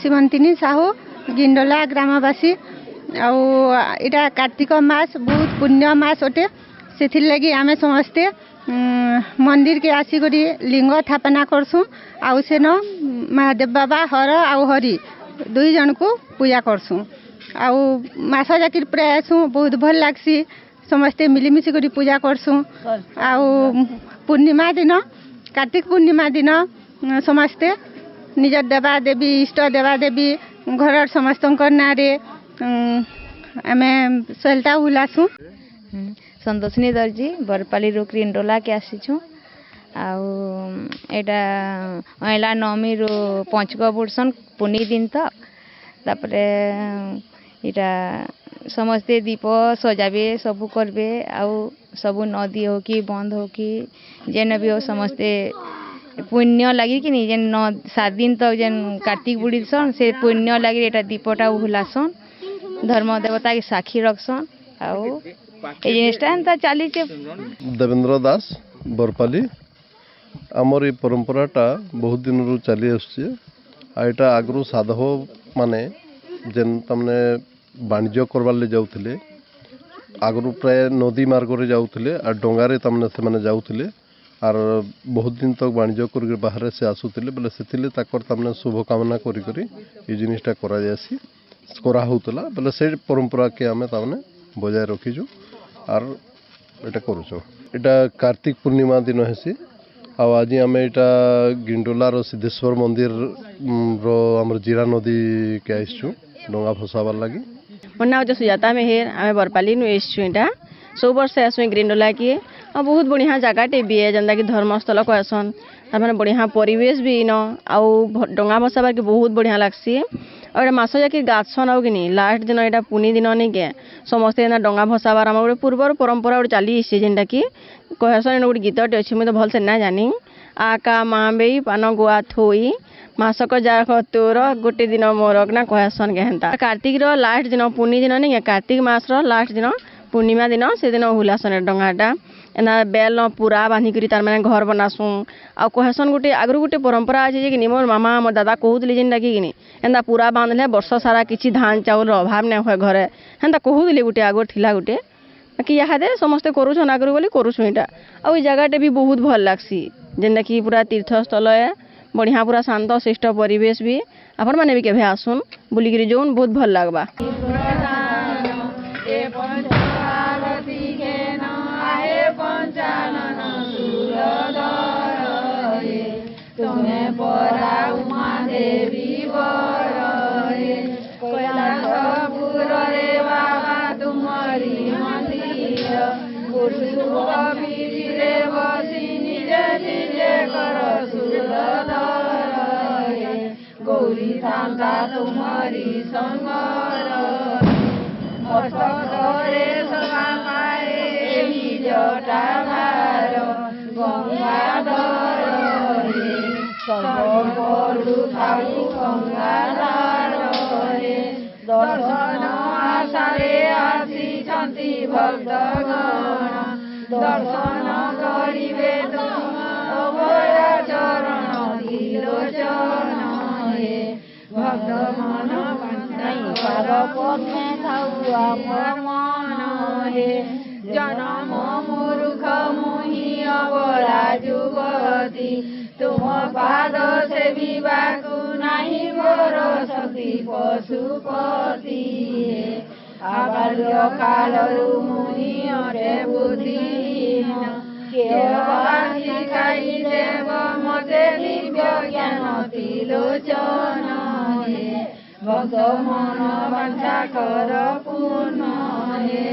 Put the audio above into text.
शिवंतिनी साहू गिंडोला ग्रामवासी आटा कार्तिक मास बहुत पुण्य मास अटे से लगी आम समस्ते मंदिर के आसिक लिंग स्थापना करसुँ आउ सेन महादेव बाबा हर आउ हरि दुई जन को पूजा करसुँ आउ मास जाकि प्रयासुँ बहुत भल लागसी समस्ते मिलिमिशि करी पूजा करसुँ आउ पूर्णिमा दिन कार्तिक पूर्णिमा दिन समस्ते निज देवा देवी इष्ट देवा देवी घर समस्त ना आम सलता उलासुँ संतोषिनी दर्जी बरपाली रो क्रिंडोला के आसीछुँ आटा अला नवमी रो पंचक बुड़सन पुनी दिन तक तापरे इटा समस्ते दीप सजाबे सबू करबे आउ सबू नदी हो कि बंद हो कि जेन भी हो समस्ते पुण्य लगी कि नहीं जेन 7 दिन तक जेन कार्तिक बुड़ीसन से पुण्य लगी एटा दीपटा उहुलासन धर्म देवता के साक्षी रखसन आउ चली देवेंद्र दास बरपाली आमर ये परंपराटा बहुत दिन रू चली आसटा आगु साधव माने जेन तमने वाणिज्य करवार ले जाऊले आगु प्राय नदी मार्ग रे जाऊले और डंगारे तमने से माने जाऊले और बहुत दिन तक वाणिज्य कर बाहर से आसुले बोले से तमने शुभ कामना करी ये जिनिसटा करा होतला बोले से परंपरा के आमे तमने बजाय रखीजु और एटा करूँ एटा कार्तिक पूर्णिमा दिन हेसी आज आम एटा गिंडोलार सिद्धेश्वर मंदिर रो आमर जीरा नदी के आसचु डंगा फसाबार लगी मोर ना जो सुजाता मेहर आम बरपाली नु एसचु एटा सब वर्ष आसु ग्रिंडोला के बहुत बढ़िया जगहटे भी है जेनता कि धर्मस्थल कहसन तार बढ़िया परिवेश भी इन आउ डंगा भसाबार के बहुत बढ़िया लगसी और मास जाकि गाछन आउ कि लास्ट दिन यहाँ पुनी दिन नहीं के समस्ते डंगा भसाबार आम गोटे पूर्वर परंपरा गोटे चली जेनटा कि कहसन गोटे गीतटे अच्छे मुझे भलसे ना जानी आका माँ बेई पान गुआ थोई मासक जाख तोर गोटे दिन मोर ना कहसन के हेन्ता कार्तिक लास्ट दिन पुनी दिन नहीं कार्तिक मास लास्ट दिन पूर्णिमा दिन से दिन हुलासन डंगाटा एना बेल पूरा बांधिकी तार मैंने घर बनासुँ आ कहसन गोटे आगु गोटे परंपरा अच्छे कि मोर मामा मोर दादा कहूली जेनटा कि एंता पूरा बांधले वर्ष सारा किसी धान चाउल अभाव नहीं हुए घरे हेन्ता कहूली गोटे आगु थिला गोटे कि इहादे समस्ते करुछन आगु बोली करुछुँ यहाँ आ जगहटे भी बहुत भल लगसी जेनटा कि पूरा तीर्थस्थल है बढ़िया पूरा शांत शिष्ट परिवेश भी आपण मैंने भी केवे आसुन बुलिकी जोन बहुत भल लगवा गौरी थांता तुम्हारी संगर अष्टरे सभा पाए जटा भार गंगाधर सर्वु थाऊ गंगाधर दर्शन आशारे आसी भक्तगण दर्शन करिबे तुम अभया चरण त्रिलोचन भक्त मन पाद पद्मे थाऊ आमर मन हे जन्म मूर्ख मुहि अबला जुगती तुम पाद सेविबाकु नाही मोर शक्ति पशुपति आबाल्य कालरु मुनि अटे बुद्धिहीन शिखाई देव मते दिव्य ज्ञान त्रिलोचन भक्त मन वांछा कर पूर्ण हे।